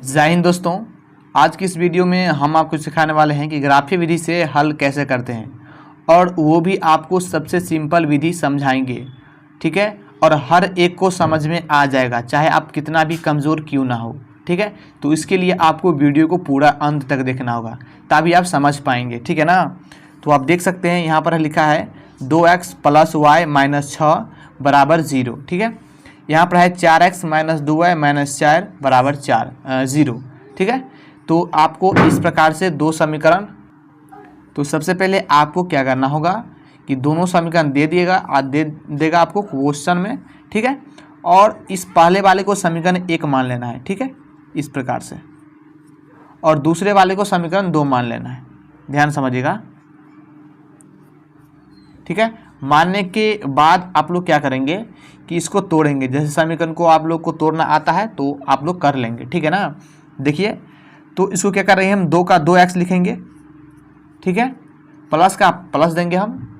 जय हिंद दोस्तों। आज की इस वीडियो में हम आपको सिखाने वाले हैं कि ग्राफीय विधि से हल कैसे करते हैं और वो भी आपको सबसे सिंपल विधि समझाएंगे। ठीक है, और हर एक को समझ में आ जाएगा, चाहे आप कितना भी कमज़ोर क्यों ना हो। ठीक है, तो इसके लिए आपको वीडियो को पूरा अंत तक देखना होगा, तभी आप समझ पाएंगे। ठीक है ना। तो आप देख सकते हैं यहाँ पर लिखा है 2x + y - 6 = 0। ठीक है, यहाँ पर है 4x - 2y - 4 = 0। ठीक है, तो आपको इस प्रकार से दो समीकरण, तो सबसे पहले आपको क्या करना होगा कि दोनों समीकरण दे दिएगा और दे देगा आपको क्वेश्चन में। ठीक है, और इस पहले वाले को समीकरण 1 मान लेना है। ठीक है, इस प्रकार से, और दूसरे वाले को समीकरण 2 मान लेना है। ध्यान समझिएगा। ठीक है, मानने के बाद आप लोग क्या करेंगे कि इसको तोड़ेंगे। जैसे समीकरण को आप लोग को तोड़ना आता है तो आप लोग कर लेंगे। ठीक है ना। देखिए, तो इसको क्या कर रहे हैं हम, 2 का 2x लिखेंगे। ठीक है, प्लस का प्लस देंगे हम,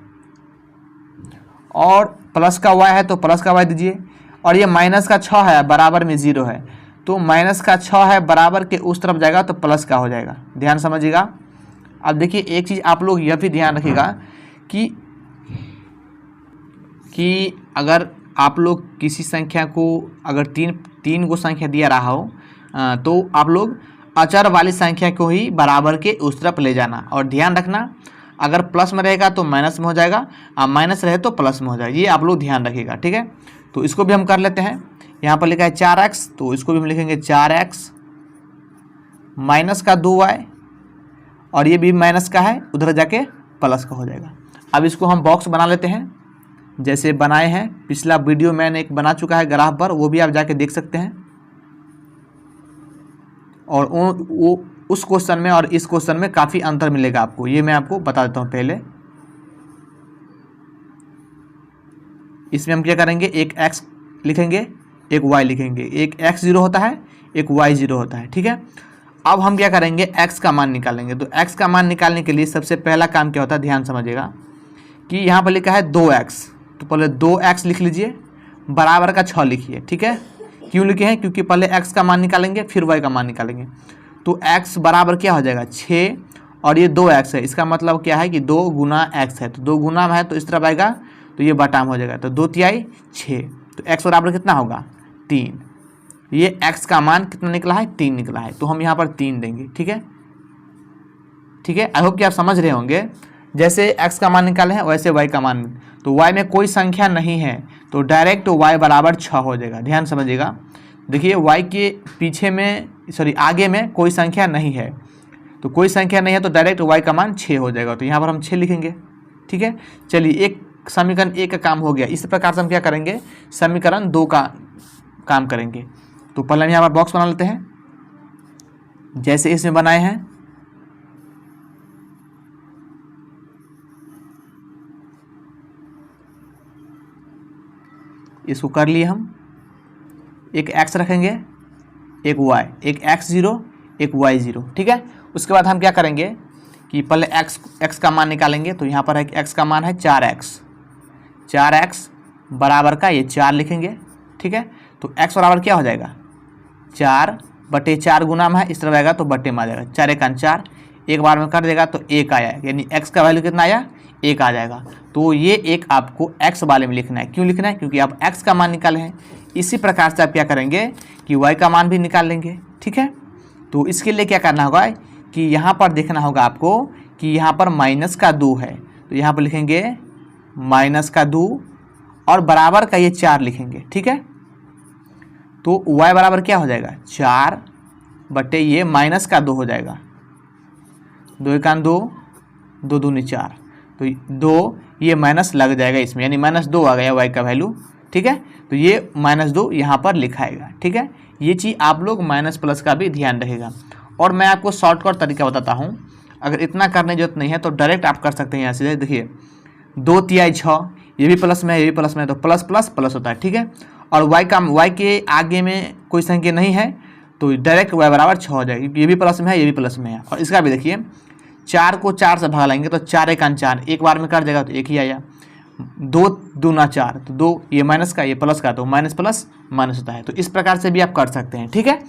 और प्लस का y है तो प्लस का y दीजिए, और ये माइनस का 6 है बराबर में 0 है, तो माइनस का 6 है बराबर के उस तरफ जाएगा तो प्लस का हो जाएगा। ध्यान समझिएगा। अब देखिए, एक चीज़ आप लोग यह भी ध्यान रखिएगा कि अगर आप लोग किसी संख्या को, अगर तीन को संख्या दिया रहा हो तो आप लोग अचर वाली संख्या को ही बराबर के उस तरफ ले जाना। और ध्यान रखना, अगर प्लस में रहेगा तो माइनस में हो जाएगा, और माइनस रहे तो प्लस में हो जाएगा। ये आप लोग ध्यान रखिएगा। ठीक है, तो इसको भी हम कर लेते हैं। यहाँ पर लिखा है 4x, तो इसको भी हम लिखेंगे 4x माइनस का 2y, और ये भी माइनस का है, उधर जाके प्लस का हो जाएगा। अब इसको हम बॉक्स बना लेते हैं, जैसे बनाए हैं। पिछला वीडियो मैंने एक बना चुका है ग्राफ पर, वो भी आप जाके देख सकते हैं। और वो उस क्वेश्चन में और इस क्वेश्चन में काफ़ी अंतर मिलेगा आपको, ये मैं आपको बता देता हूँ। पहले इसमें हम क्या करेंगे, एक x लिखेंगे, एक y लिखेंगे। एक x 0 होता है, एक y 0 होता है। ठीक है, अब हम क्या करेंगे, x का मान निकालेंगे। तो x का मान निकालने के लिए सबसे पहला काम क्या होता है, ध्यान समझिएगा कि यहाँ पर लिखा है 2x, तो पहले 2x लिख लीजिए, बराबर का 6 लिखिए। ठीक है, क्यों लिखे हैं, क्योंकि पहले x का मान निकालेंगे फिर y का मान निकालेंगे। तो x बराबर क्या हो जाएगा, 6, और ये 2x है, इसका मतलब क्या है कि 2 गुना x है, तो 2 गुना में है तो इस तरफ आएगा, तो ये बटा में हो जाएगा, तो 2 तिहाई 6, तो x बराबर कितना होगा, 3। ये x का मान कितना निकला है, 3 निकला है, तो हम यहाँ पर 3 देंगे। ठीक है, ठीक है, आई होप कि आप समझ रहे होंगे। जैसे x का मान निकाले हैं वैसे y का मान, तो y में कोई संख्या नहीं है तो डायरेक्ट y बराबर 6 हो जाएगा। ध्यान समझिएगा। देखिए, y के पीछे में, आगे में कोई संख्या नहीं है, तो कोई संख्या नहीं है तो डायरेक्ट y का मान 6 हो जाएगा, तो यहाँ पर हम 6 लिखेंगे। ठीक है, चलिए, एक समीकरण 1 का काम हो गया। इस प्रकार से हम क्या करेंगे, समीकरण 2 का काम करेंगे। तो पहले हम यहाँ पर बॉक्स बना लेते हैं, जैसे इसमें बनाए हैं। इसको कर लिए हम, एक x रखेंगे, एक y, एक x 0, एक y 0। ठीक है, उसके बाद हम क्या करेंगे कि पहले x का मान निकालेंगे। तो यहाँ पर है x का मान है 4x बराबर का ये 4 लिखेंगे। ठीक है, तो x बराबर क्या हो जाएगा, 4/4 गुना में है, इस तरफ आएगा तो बट्टे में आ जाएगा, 4 × 4, एक बार में कर देगा तो 1 आया, यानी x का वैल्यू कितना आया, 1 आ जाएगा। तो ये एक आपको x वाले में लिखना है। क्यों लिखना है, क्योंकि आप x का मान निकाले हैं। इसी प्रकार से आप क्या करेंगे कि y का मान भी निकाल लेंगे। ठीक है, तो इसके लिए क्या करना होगा कि यहाँ पर देखना होगा आपको कि यहाँ पर माइनस का 2 है, तो यहाँ पर लिखेंगे माइनस का 2, और बराबर का ये 4 लिखेंगे। ठीक है, तो y बराबर क्या हो जाएगा, 4 बटे ये माइनस का 2 हो जाएगा, 2 × 2, 2 दूनी 4, तो 2 ये माइनस लग जाएगा इसमें, यानी -2 आ गया y का वैल्यू। ठीक है, तो ये -2 यहाँ पर लिखाएगा। ठीक है, ये चीज़ आप लोग माइनस प्लस का भी ध्यान रखेगा। और मैं आपको शॉर्टकट तरीका बताता हूँ, अगर इतना करने की जरूरत नहीं है तो डायरेक्ट आप कर सकते हैं यहाँ से। देखिए, 2 तिहाई 6, ये भी प्लस में है, ये भी प्लस में है, तो प्लस प्लस प्लस होता है। ठीक है, और y के आगे में कोई संख्या नहीं है तो डायरेक्ट y बराबर 6 हो जाएगी। ये भी प्लस में है, ये भी प्लस में है। और इसका भी देखिए, 4 को 4 से भगा लेंगे तो 4 × 4, एक बार में कर देगा तो 1 ही आया, 2 दूना 4, तो 2 ये माइनस का ये प्लस का, तो माइनस प्लस माइनस होता है। तो इस प्रकार से भी आप कर सकते हैं। ठीक है,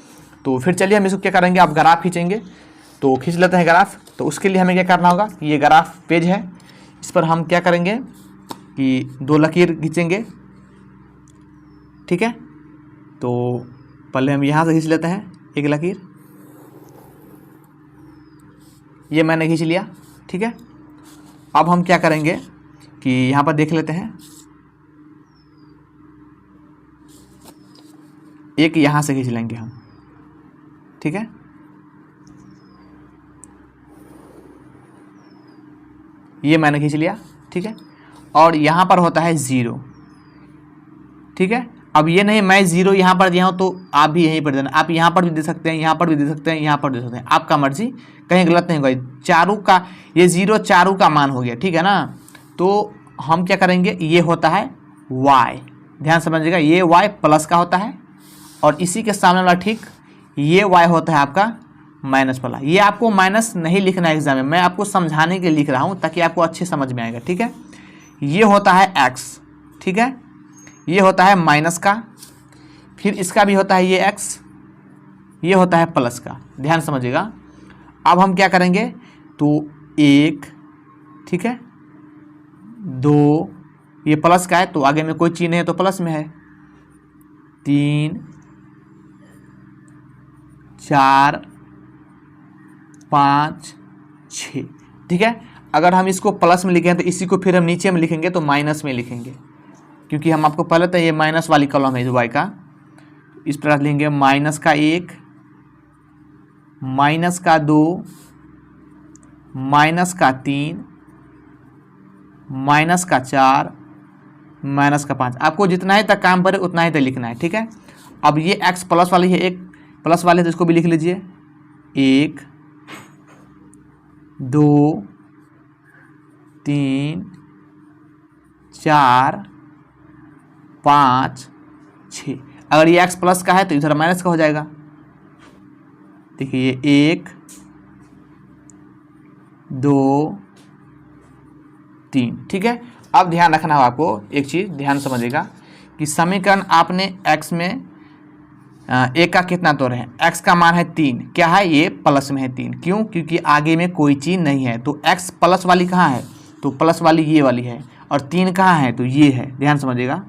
तो फिर चलिए हम इसको क्या करेंगे, आप ग्राफ खींचेंगे। तो खींच लेते हैं ग्राफ। तो उसके लिए हमें क्या करना होगा, ये ग्राफ पेज है, इस पर हम क्या करेंगे कि 2 लकीर खींचेंगे। ठीक है, तो पहले हम यहाँ से खींच लेते हैं एक लकीर, ये मैंने खींच लिया। ठीक है, अब हम क्या करेंगे कि यहाँ पर देख लेते हैं, एक यहाँ से खींच लेंगे हम। ठीक है, ये मैंने खींच लिया। ठीक है, और यहाँ पर होता है 0। ठीक है, अब ये नहीं मैं 0 यहाँ पर दिया हूँ तो आप भी यहीं पर देना, आप यहाँ पर भी दे सकते हैं, यहाँ पर भी दे सकते हैं, यहाँ पर दे सकते हैं, आपका मर्जी, कहीं गलत नहीं होगा। चारों का ये 0 चारों का मान हो गया। ठीक है ना, तो हम क्या करेंगे, ये होता है y, ध्यान समझिएगा, ये y प्लस का होता है और इसी के सामने वाला ठीक ये y होता है आपका माइनस वाला। ये आपको माइनस नहीं लिखना है एग्जाम में, मैं आपको समझाने के लिए लिख रहा हूँ ताकि आपको अच्छे समझ में आएगा। ठीक है, ये होता है x। ठीक है, ये होता है माइनस का, फिर इसका भी होता है ये x, ये होता है प्लस का, ध्यान समझिएगा। अब हम क्या करेंगे, तो 1, ठीक है, 2, ये प्लस का है तो आगे में कोई चीज़ नहीं है तो प्लस में है, 3, 4, 5, 6। ठीक है, अगर हम इसको प्लस में लिखें तो इसी को फिर हम नीचे में लिखेंगे तो माइनस में लिखेंगे, क्योंकि हम आपको पहले तो ये माइनस वाली कॉलम है y का, इस प्रकार लिखेंगे माइनस का 1, माइनस का 2, माइनस का 3, माइनस का 4, माइनस का 5। आपको जितना ही तक काम पड़े उतना ही तक लिखना है। ठीक है, अब ये x प्लस वाली है, एक प्लस वाले तो इसको भी लिख लीजिए, 1, 2, 3, 4, 5, 6। अगर ये x प्लस का है तो इधर माइनस का हो जाएगा। देखिए ये 1, 2, 3। ठीक है, अब ध्यान रखना हो आपको, एक चीज़ ध्यान समझिएगा कि समीकरण आपने x में एक का कितना तोड़ है, x का मान है 3, क्या है ये प्लस में है 3, क्यों, क्योंकि आगे में कोई चीज़ नहीं है। तो x प्लस वाली कहाँ है, तो प्लस वाली ये वाली है, और 3 कहाँ है, तो ये है, ध्यान समझिएगा,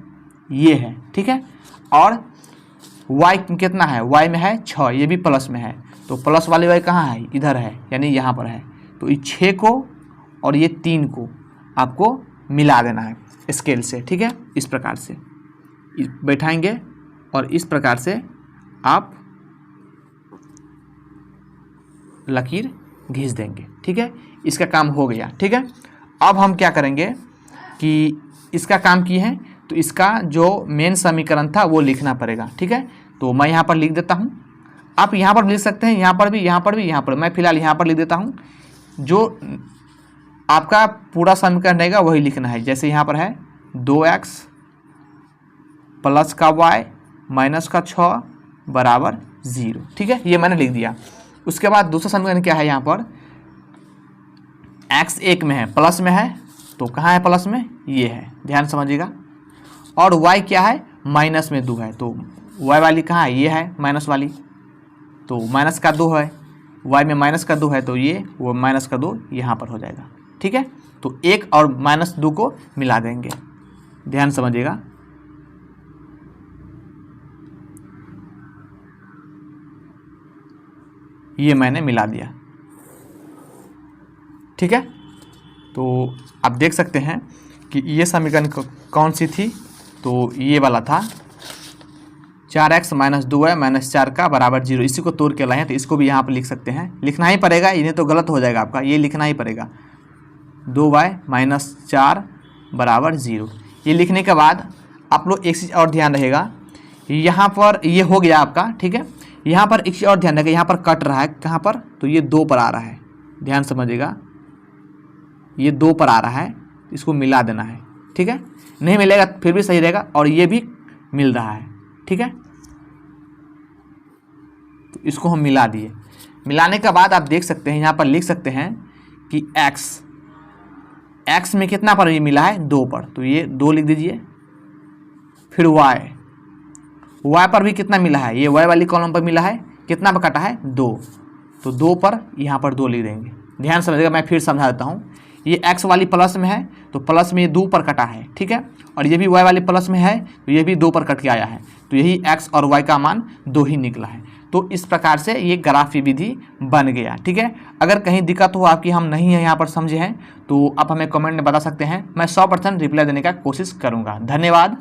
ये है। ठीक है, और y कितना है, y में है 6, ये भी प्लस में है, तो प्लस वाली y कहाँ है, इधर है, यानी यहाँ पर है। तो इस 6 को और ये 3 को आपको मिला देना है स्केल से। ठीक है, इस प्रकार से बैठाएंगे और इस प्रकार से आप लकीर घिस देंगे। ठीक है, इसका काम हो गया। ठीक है, अब हम क्या करेंगे कि इसका काम किए हैं तो इसका जो मेन समीकरण था वो लिखना पड़ेगा। ठीक है, तो मैं यहाँ पर लिख देता हूँ, आप यहाँ पर लिख सकते हैं, यहाँ पर भी, यहाँ पर भी, यहाँ पर। मैं फिलहाल यहाँ पर लिख देता हूँ, जो आपका पूरा समीकरण रहेगा वही लिखना है। जैसे यहाँ पर है 2x प्लस का y माइनस का 6 बराबर 0। ठीक है, ये मैंने लिख दिया। उसके बाद दूसरा समीकरण क्या है, यहाँ पर x 1 में है, प्लस में है, तो कहाँ है प्लस में, ये है, ध्यान समझिएगा। और y क्या है, माइनस में 2 है, तो y वाली कहाँ है, ये है माइनस वाली, तो माइनस का 2 है, y में माइनस का 2 है, तो ये वो माइनस का 2 यहाँ पर हो जाएगा। ठीक है, तो 1 और माइनस 2 को मिला देंगे, ध्यान समझिएगा। ये मैंने मिला दिया। ठीक है, तो आप देख सकते हैं कि ये समीकरण कौन सी थी, तो ये वाला था 4x माइनस 2y माइनस 4 का बराबर 0। इसी को तोड़ के लाए हैं, तो इसको भी यहाँ पर लिख सकते हैं, लिखना ही पड़ेगा, इन्हें तो गलत हो जाएगा आपका, ये लिखना ही पड़ेगा, 2y माइनस 4 बराबर 0। ये लिखने के बाद आप लोग एक चीज़ और ध्यान रहेगा, यहाँ पर ये हो गया आपका। ठीक है, यहाँ पर एक चीज़ और ध्यान रखेगा, यहाँ पर कट रहा है, कहाँ पर, तो ये 2 पर आ रहा है, ध्यान समझिएगा, ये 2 पर आ रहा है, इसको मिला देना है। ठीक है, नहीं मिलेगा फिर भी सही रहेगा, और ये भी मिल रहा है। ठीक है, तो इसको हम मिला दिए। मिलाने के बाद आप देख सकते हैं, यहाँ पर लिख सकते हैं कि x में कितना पर ये मिला है, 2 पर, तो ये 2 लिख दीजिए। फिर y पर भी कितना मिला है, ये y वाली कॉलम पर मिला है, कितना पर कटा है 2, तो 2 पर यहाँ पर 2 लिख देंगे। ध्यान समझिएगा, मैं फिर समझा देता हूँ। ये x वाली प्लस में है तो प्लस में ये 2 पर कटा है, ठीक है, और ये भी y वाली प्लस में है तो ये भी 2 पर कट के आया है, तो यही x और y का मान 2 ही निकला है। तो इस प्रकार से ये ग्राफी विधि बन गया, ठीक है। अगर कहीं दिक्कत हो आपकी, हम नहीं है यहाँ पर समझे हैं, तो आप हमें कमेंट में बता सकते हैं, मैं 100% रिप्लाई देने का कोशिश करूँगा। धन्यवाद।